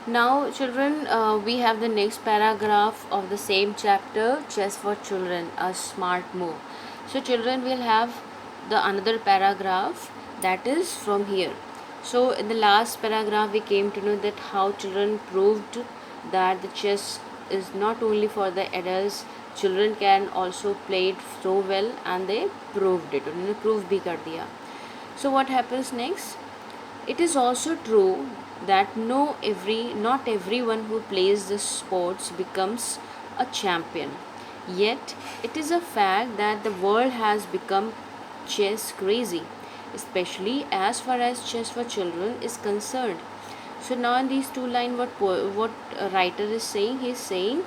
Now, children, we have the next paragraph of the same chapter, Chess for Children, a smart move. So, children will have the another paragraph that is from here. So, in the last paragraph, we came to know that how children proved that the chess is not only for the adults, children can also play it so well, and they proved it. उन्होंने prove भी कर दिया. So, what happens next? It is also true that not everyone who plays the sports becomes a champion. Yet, it is a fact that the world has become chess crazy, especially as far as chess for children is concerned. So now in these two lines, what a writer is saying, he is saying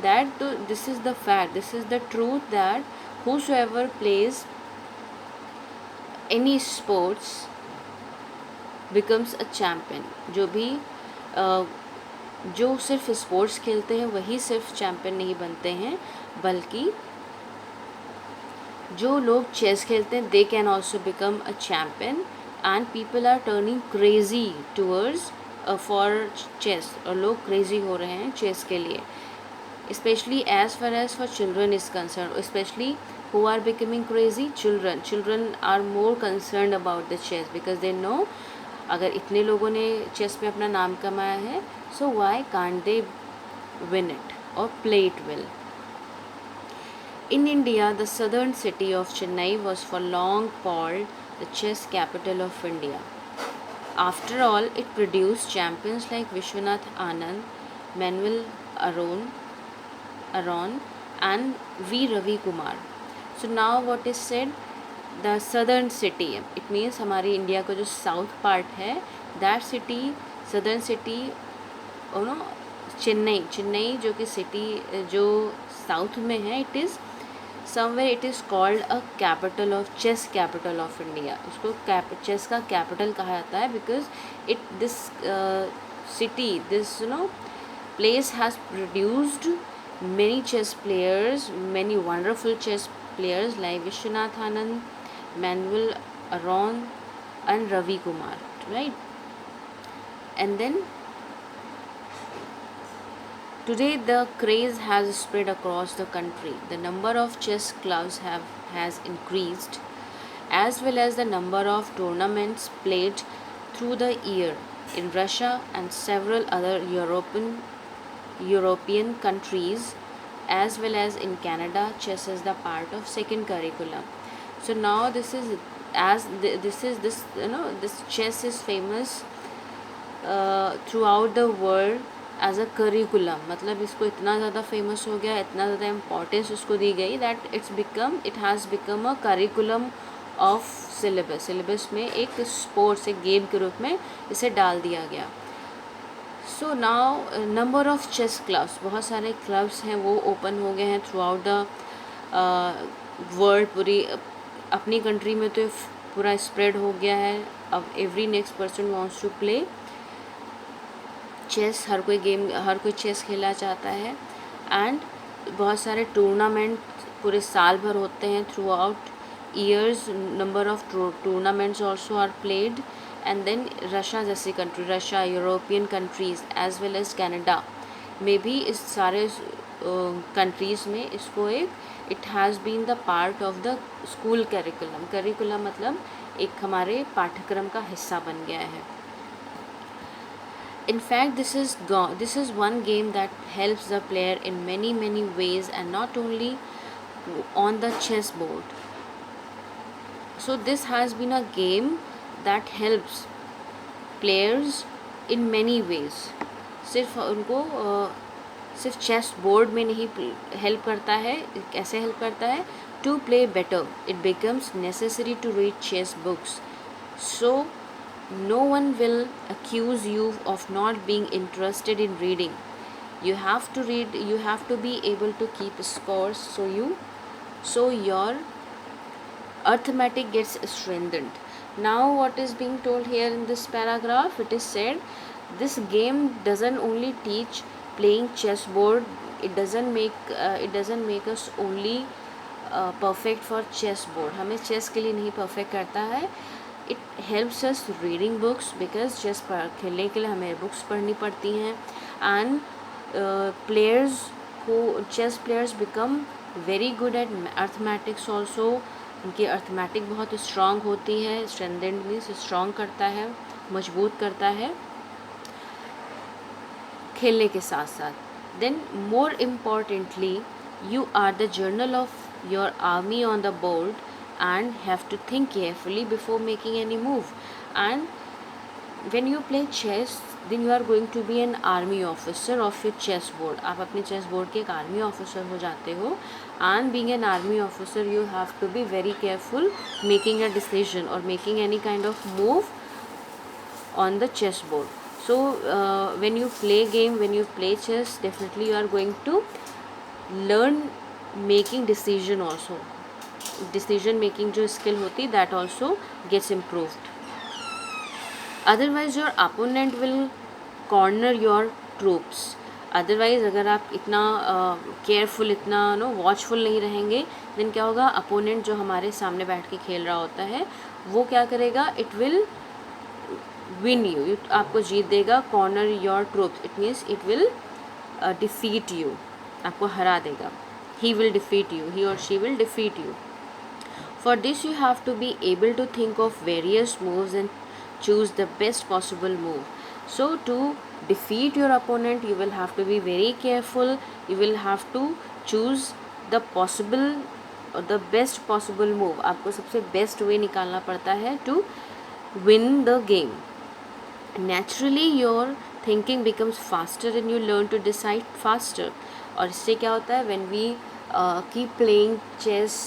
that this is the fact, this is the truth that whosoever plays any sports becomes a champion. जो सिर्फ sports खेलते हैं वही सिर्फ champion नहीं बनते हैं, बल्कि जो लोग चेस खेलते हैं they can also become a champion. And people are turning crazy towards for chess, और लोग क्रेजी हो रहे हैं चेस के लिए. Especially as far as for children is concerned, especially who are becoming crazy, children are more concerned about the chess because they know अगर इतने लोगों ने चेस में अपना नाम कमाया है, so why can't they win it or play it well. In India, the southern city of Chennai was for long called the chess capital of India. After all, it produced champions like Vishwanath Anand, Manuel Aron and V. Ravi Kumar. So now what is said, the southern city, it means हमारी India का जो south part है, that city, southern city, no Chennai जो कि city जो south में है, it is somewhere it is called a capital of chess, capital of India. उसको चेस का कैपिटल कहा जाता है because it this city, this place has produced many chess players, many wonderful chess players like Vishwanath Anand, Manuel Aron and Ravi Kumar, right? And then today the craze has spread across the country. The number of chess clubs has increased, as well as the number of tournaments played through the year. In Russia and several other European countries, as well as in Canada, chess is the part of second curriculum. So now this is this chess is famous throughout the world as a curriculum. मतलब इसको इतना ज़्यादा famous हो गया, इतना ज़्यादा importance उसको दी गई that it has become a curriculum of syllabus में एक स्पोर्ट्स, एक गेम के रूप में इसे डाल दिया गया. So now number of chess clubs, बहुत सारे क्लब्स हैं वो ओपन हो गए हैं थ्रू आउट द वर्ल्ड. पूरी अपनी कंट्री में तो पूरा स्प्रेड हो गया है. अब every next person wants to play chess, हर कोई चेस खेलना चाहता है. एंड बहुत सारे टूर्नामेंट पूरे साल भर होते हैं throughout years. Number of tournaments also are played. And then Russia जैसी country, Russia, European countries as well as Canada में भी इस सारे कंट्रीज़ में इसको it has been the part of the school curriculum मतलब एक हमारे पाठ्यक्रम का हिस्सा बन गया है. In fact, this is one game that helps the player in many ways and not only on the chessboard. So this has been a game that helps players in many ways. सिर्फ उनको सिर्फ chess board में नहीं help करता है. कैसे help करता है? To play better it becomes necessary to read chess books. So no one will accuse you of not being interested in reading. You have to read, you have to be able to keep scores so your arithmetic gets strengthened. Now what is being told here in this paragraph, it is said this game doesn't only teach playing chessboard, it doesn't make us only perfect for chessboard. हमें chess के लिए नहीं perfect करता है. It helps us reading books because chess खेलने के लिए हमें बुक्स पढ़नी पड़ती हैं. And players who chess players become very good at arithmetics also. उनकी अर्थमेटिक बहुत स्ट्रॉन्ग होती है. स्ट्रेंथेंड मीन्स स्ट्रॉन्ग करता है, मजबूत करता है खेलने के साथ साथ. Then more importantly you are the journal of your army on the board and have to think carefully before making any move. And when you play chess then you are going to be an army officer of your chess board. आप अपने chess board के एक army officer हो जाते हो. And being an army officer you have to be very careful making a decision or making any kind of move on the chess board. So when you play game, when you play chess, definitely you are going to learn making decision also. Decision making जो skill होती that also gets improved. Otherwise your opponent will corner your troops. Otherwise अगर आप इतना careful, इतना watchful नहीं रहेंगे, then क्या होगा, अपोनेंट जो हमारे सामने बैठ के खेल रहा होता है वो क्या करेगा, इट विल विन यू, आपको जीत देगा. Corner your troops, it means it will defeat you, आपको हरा देगा. He will defeat you, he और she will defeat you. For this you have to be able to think of various moves and choose the best possible move. So to defeat your opponent you will have to be very careful. You will have to choose the possible or the best possible move. आपको सबसे best way निकालना पड़ता है to win the game. Naturally your thinking becomes faster and you learn to decide faster. और इससे क्या होता है, when we keep playing chess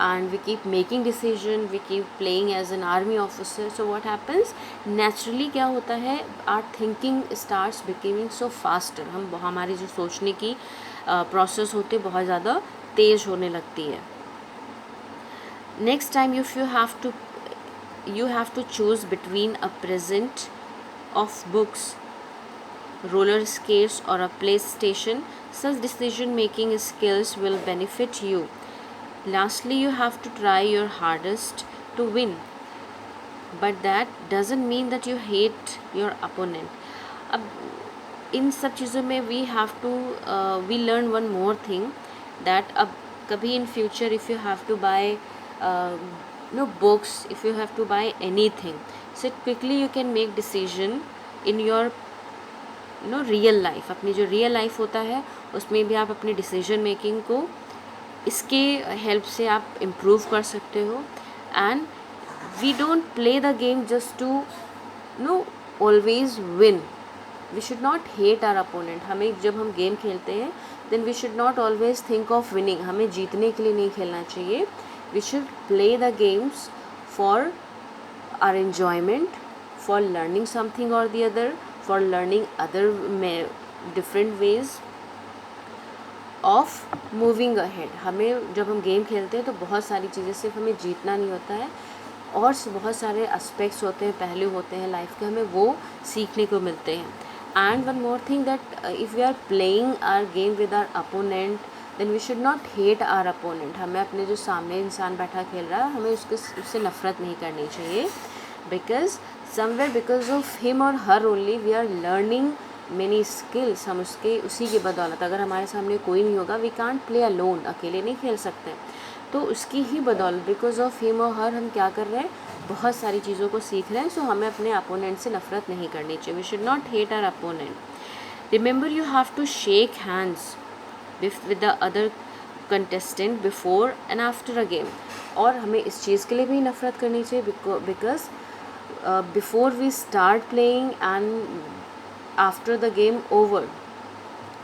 and we keep making decision, we keep playing as an army officer, so what happens, naturally क्या होता है, our thinking starts becoming so faster. हमारी जो सोचने की प्रोसेस होती है बहुत ज़्यादा तेज़ होने लगती है. Next time if you have to choose between a present of books, roller skates or a PlayStation, such decision making skills will benefit you. Lastly, you have to try your hardest to win, but that doesn't mean that you hate your opponent. अब इन सब चीज़ों में we have to we learn one more thing, that अब कभी in future if you have to buy books, if you have to buy anything, so quickly you can make decision in your real life. अपनी जो real life होता है उसमें भी आप अपनी डिसीजन मेकिंग को इसके हेल्प से आप इम्प्रूव कर सकते हो. And we don't play the game just to always win. We should not hate our opponent. हमें जब हम गेम खेलते हैं then we should not always think of winning. हमें जीतने के लिए नहीं खेलना चाहिए. We should play the games for our enjoyment, for learning something और the other, for learning other different ways of moving ahead. हमें जब हम गेम खेलते हैं तो बहुत सारी चीज़ें, सिर्फ हमें जीतना नहीं होता है, और बहुत सारे एस्पेक्ट्स होते हैं, पहलू होते हैं लाइफ के, हमें वो सीखने को मिलते हैं. And one more thing, that if we are playing our game with our opponent then we should not hate our opponent. हमें अपने जो सामने इंसान बैठा खेल रहा है हमें उससे नफ़रत नहीं करनी चाहिए. Because somewhere because of him or her only we are learning many skills. हम उसी की बदौलत, अगर हमारे सामने कोई नहीं होगा, वी कांट प्ले अलोन, अकेले नहीं खेल सकते, तो उसकी ही बदौलत, बिकॉज ऑफ हिम और हर, हम क्या कर रहे हैं, बहुत सारी चीज़ों को सीख रहे हैं. सो हमें अपने अपोनेंट से नफ़रत नहीं करनी चाहिए. We should not hate our opponent. Remember you have to shake hands with the other contestant before and after a game. और हमें इस चीज़ के लिए भी नफ़रत करनी चाहिए because before we start playing and after the game over,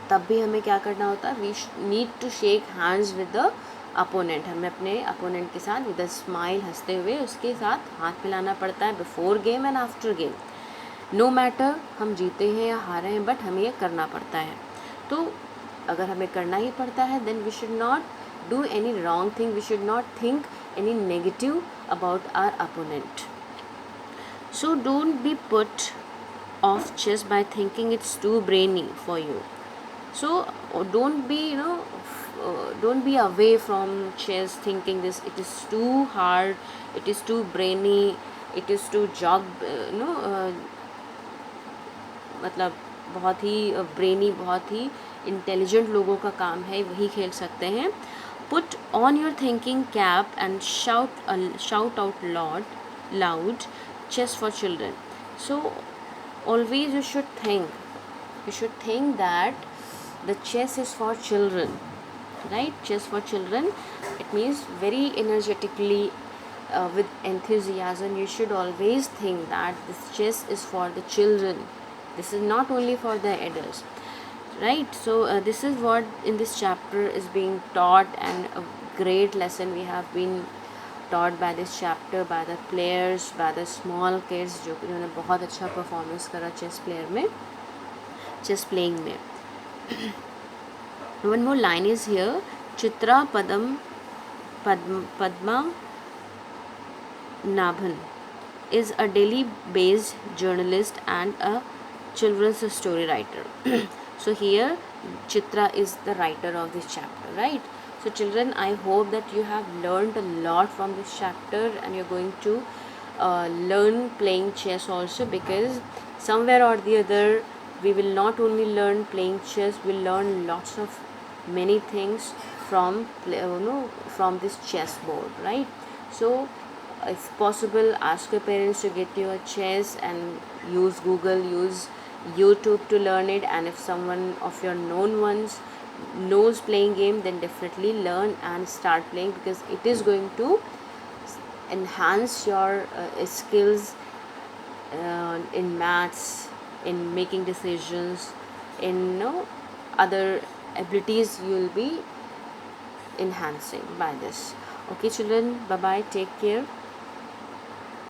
तब भी हमें क्या करना होता है, we need to shake hands with the opponent. हमें अपने अपोनेंट के साथ विद अ स्माइल, हंसते हुए उसके साथ हाथ मिलाना पड़ता है before game and after game. No matter हम जीते हैं या हारे हैं, बट हमें ये करना पड़ता है. तो अगर हमें करना ही पड़ता है then we should not do any wrong thing. We should not think any negative about our opponent. So don't be put of chess by thinking it's too brainy for you. So don't be don't be away from chess thinking this it is too hard, it is too brainy, it is to jog, मतलब बहुत ही brainy, बहुत ही intelligent लोगों का काम है, वही खेल सकते हैं. Put on your thinking cap and shout out loud chess for children. So always you should think that the chess is for children, right? Chess for children, it means very energetically, with enthusiasm. You should always think that this chess is for the children, this is not only for the adults, right? So this is what in this chapter is being taught, and a great lesson we have been taught by this chapter, by the players, by the small kids, जो कि उन्होंने बहुत अच्छा performance करा chess playing में. One more line is here. Chitra Padma Nabhan is a Delhi-based journalist and a children's story writer. So here Chitra is the writer of this chapter, right? So children, I hope that you have learned a lot from this chapter, and you're going to learn playing chess also, because somewhere or the other we will not only learn playing chess, we'll learn lots of many things from from this chessboard, right? So if possible, ask your parents to get you a chess, and use Google, use YouTube to learn it. And if someone of your known ones knows playing game, then definitely learn and start playing, because it is going to enhance your skills in maths, in making decisions, in other abilities you will be enhancing by this. Okay children, bye bye, take care.